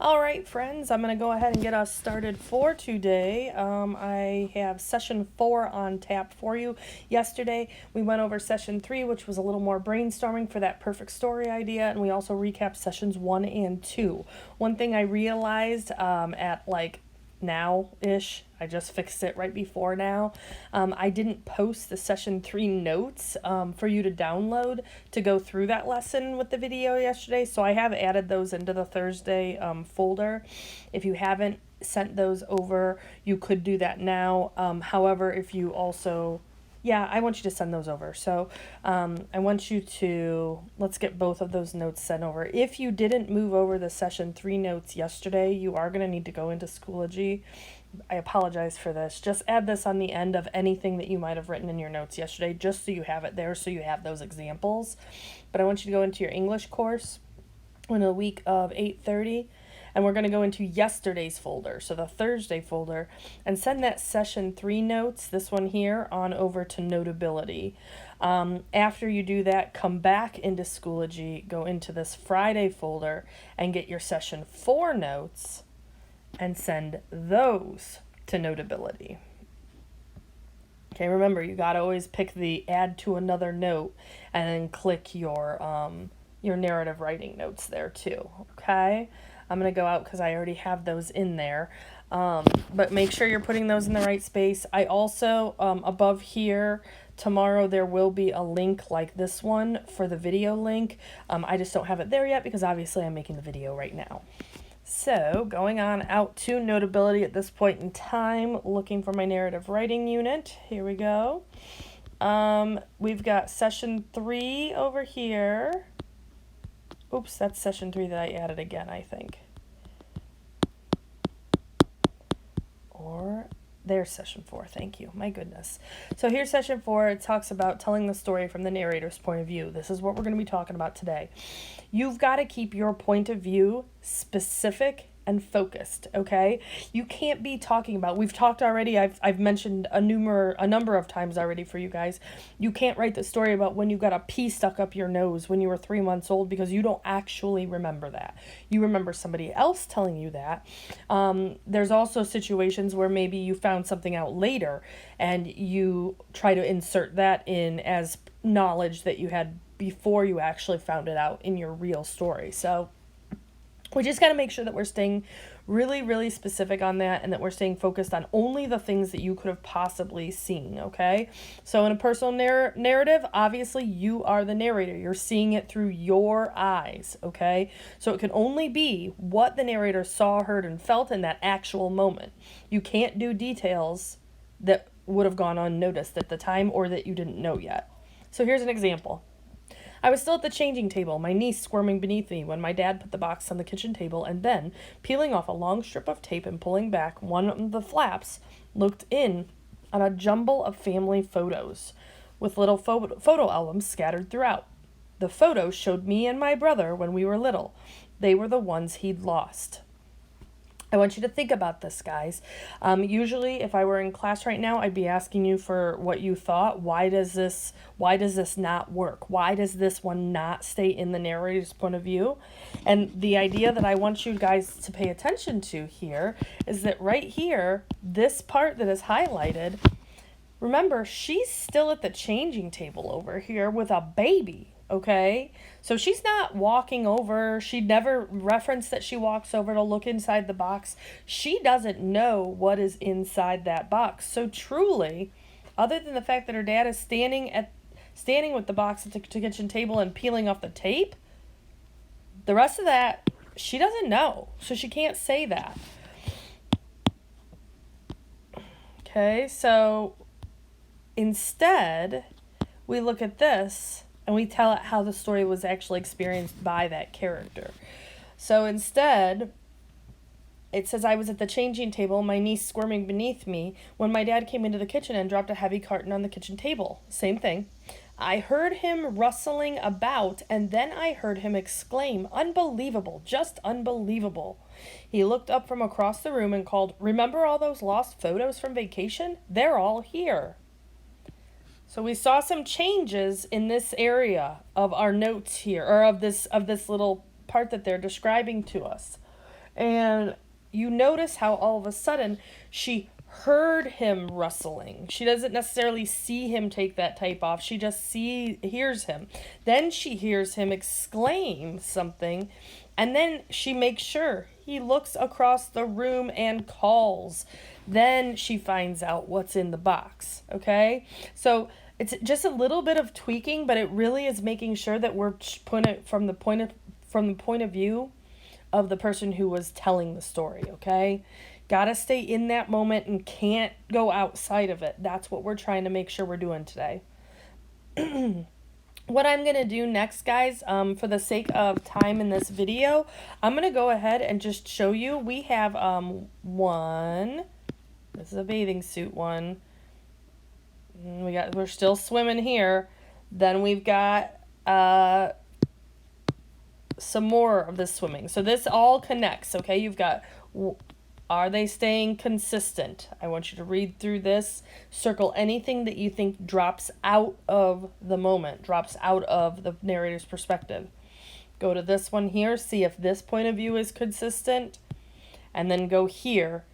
All right, friends, I'm going to go ahead and get us started for today. I have session 4 on tap for you. Yesterday, we went over session 3, which was a little more brainstorming for that perfect story idea, and we also recapped sessions 1 and 2. One thing I realized at now-ish, I just fixed it right before now. I didn't post the session 3 notes for you to download to go through that lesson with the video yesterday, so I have added those into the Thursday folder. If you haven't sent those over, you could do that now. However, if you also... Yeah, I want you to send those over. So I want you to, let's get both of those notes sent over. If you didn't move over the session 3 notes yesterday, you are going to need to go into Schoology. I apologize for this. Just add this on the end of anything that you might have written in your notes yesterday, just so you have it there, so you have those examples. But I want you to go into your English course in a week of 8:30. And we're going to go into yesterday's folder, so the Thursday folder, and send that session 3 notes, this one here, on over to Notability. After you do that, come back into Schoology, go into this Friday folder, and get your session 4 notes, and send those to Notability. Okay, remember, you got to always pick the add to another note, and then click your narrative writing notes there too, okay? I'm going to go out because I already have those in there. But make sure you're putting those in the right space. I also, above here, tomorrow there will be a link like this one for the video link. I just don't have it there yet because obviously I'm making the video right now. So going on out to Notability at this point in time, looking for my narrative writing unit. Here we go. We've got session 3 over here. Oops, that's session 3 that I added again, I think. Or there's session 4, thank you, my goodness. So here's session 4. It talks about telling the story from the narrator's point of view. This is what we're going to be talking about today. You've got to keep your point of view specific and focused, okay? You can't be talking about, we've talked already, I've mentioned a number of times already for you guys, you can't write the story about when you got a pea stuck up your nose when you were 3 months old because you don't actually remember that. You remember somebody else telling you that. There's also situations where maybe you found something out later and you try to insert that in as knowledge that you had before you actually found it out in your real story. So we just got to make sure that we're staying really, really specific on that and that we're staying focused on only the things that you could have possibly seen, okay? So in a personal narrative, obviously you are the narrator. You're seeing it through your eyes, okay? So it can only be what the narrator saw, heard, and felt in that actual moment. You can't do details that would have gone unnoticed at the time or that you didn't know yet. So here's an example. I was still at the changing table, my niece squirming beneath me, when my dad put the box on the kitchen table and then, peeling off a long strip of tape and pulling back one of the flaps, looked in on a jumble of family photos with little photo albums scattered throughout. The photos showed me and my brother when we were little. They were the ones he'd lost. I want you to think about this, guys. Usually, if I were in class right now, I'd be asking you for what you thought. Why does this not work? Why does this one not stay in the narrator's point of view? And the idea that I want you guys to pay attention to here is that right here, this part that is highlighted, remember, she's still at the changing table over here with a baby. Okay, so she's not walking over. She never referenced that she walks over to look inside the box. She doesn't know what is inside that box. So truly, other than the fact that her dad is standing with the box at the kitchen table and peeling off the tape, the rest of that, she doesn't know. So she can't say that. Okay, so instead, we look at this and we tell it how the story was actually experienced by that character. So instead, it says, I was at the changing table, my niece squirming beneath me, when my dad came into the kitchen and dropped a heavy carton on the kitchen table. Same thing. I heard him rustling about, and then I heard him exclaim, unbelievable, just unbelievable. He looked up from across the room and called, remember all those lost photos from vacation? They're all here. So we saw some changes in this area of our notes here, or of this little part that they're describing to us. And you notice how all of a sudden she heard him rustling. She doesn't necessarily see him take that tape off. She just hears him. Then she hears him exclaim something, and then she makes sure he looks across the room and calls. Then she finds out what's in the box, okay? So it's just a little bit of tweaking, but it really is making sure that we're putting it from the point of view of the person who was telling the story, okay? Gotta stay in that moment and can't go outside of it. That's what we're trying to make sure we're doing today. What I'm going to do next, guys, for the sake of time in this video, I'm going to go ahead and just show you. We have one. This is a bathing suit one. We're still swimming here. Then we've got some more of this swimming. So this all connects, okay? You've got, are they staying consistent? I want you to read through this. Circle anything that you think drops out of the moment, drops out of the narrator's perspective. Go to this one here, see if this point of view is consistent, and then go here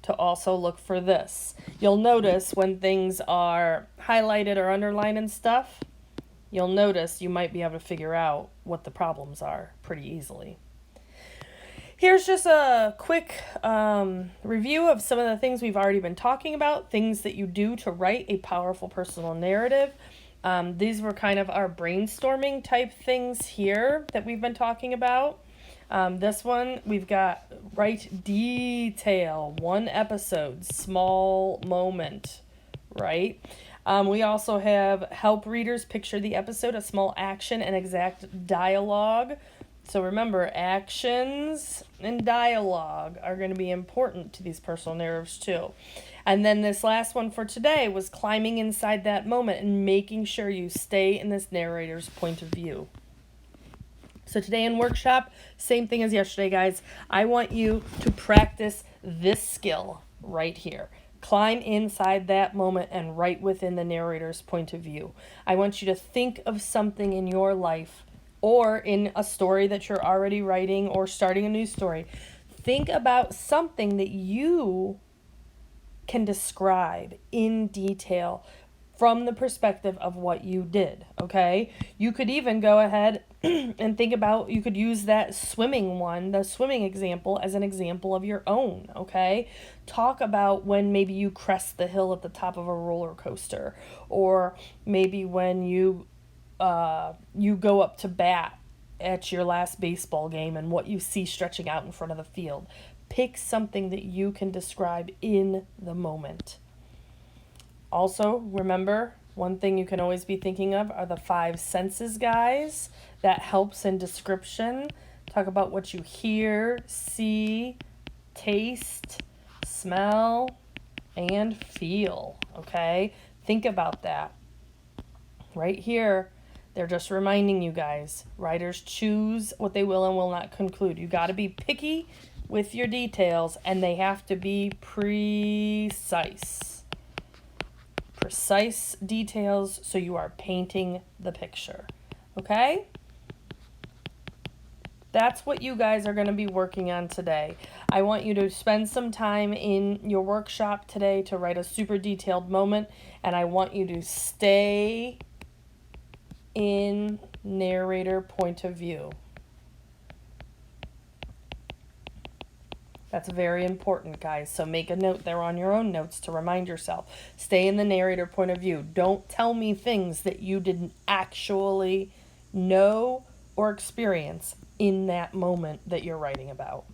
to also look for this. You'll notice when things are highlighted or underlined and stuff, you'll notice you might be able to figure out what the problems are pretty easily. Here's just a quick review of some of the things we've already been talking about, things that you do to write a powerful personal narrative. These were kind of our brainstorming type things here that we've been talking about. This one, we've got write detail, one episode, small moment, right? We also have help readers picture the episode, a small action and exact dialogue. So remember, actions and dialogue are going to be important to these personal narratives too. And then this last one for today was climbing inside that moment and making sure you stay in this narrator's point of view. So today in workshop, same thing as yesterday, guys. I want you to practice this skill right here. Climb inside that moment and right within the narrator's point of view. I want you to think of something in your life or in a story that you're already writing or starting a new story. Think about something that you can describe in detail from the perspective of what you did, okay? You could even go ahead and think about, you could use that swimming one, the swimming example, as an example of your own, okay? Talk about when maybe you crest the hill at the top of a roller coaster, or maybe when you go up to bat at your last baseball game and what you see stretching out in front of the field. Pick something that you can describe in the moment. Also, remember, one thing you can always be thinking of are the 5 senses, guys. That helps in description. Talk about what you hear, see, taste, smell, and feel, okay? Think about that. Right here, they're just reminding you guys, writers choose what they will and will not conclude. You got to be picky with your details, and they have to be precise. Precise details so you are painting the picture. Okay? That's what you guys are going to be working on today. I want you to spend some time in your workshop today to write a super detailed moment, and I want you to stay in narrator point of view. That's very important, guys. So make a note there on your own notes to remind yourself. Stay in the narrator point of view. Don't tell me things that you didn't actually know or experience in that moment that you're writing about.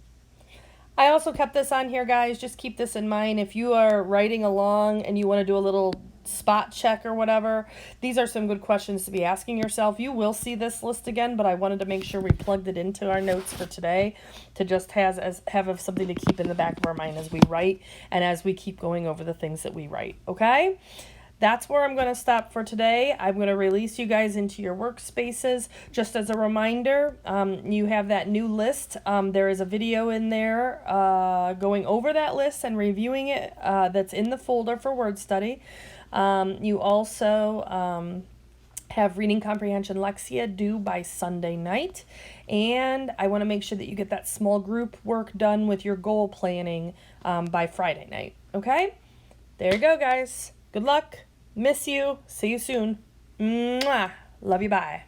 I also kept this on here, guys. Just keep this in mind. If you are writing along and you want to do a little spot check or whatever, these are some good questions to be asking yourself. You will see this list again, but I wanted to make sure we plugged it into our notes for today to just have something to keep in the back of our mind as we write and as we keep going over the things that we write. Okay? That's where I'm going to stop for today. I'm going to release you guys into your workspaces. Just as a reminder, you have that new list. There is a video in there going over that list and reviewing it that's in the folder for word study. You also have reading comprehension Lexia due by Sunday night. And I want to make sure that you get that small group work done with your goal planning by Friday night. Okay? There you go, guys. Good luck. Miss you. See you soon. Mwah. Love you. Bye.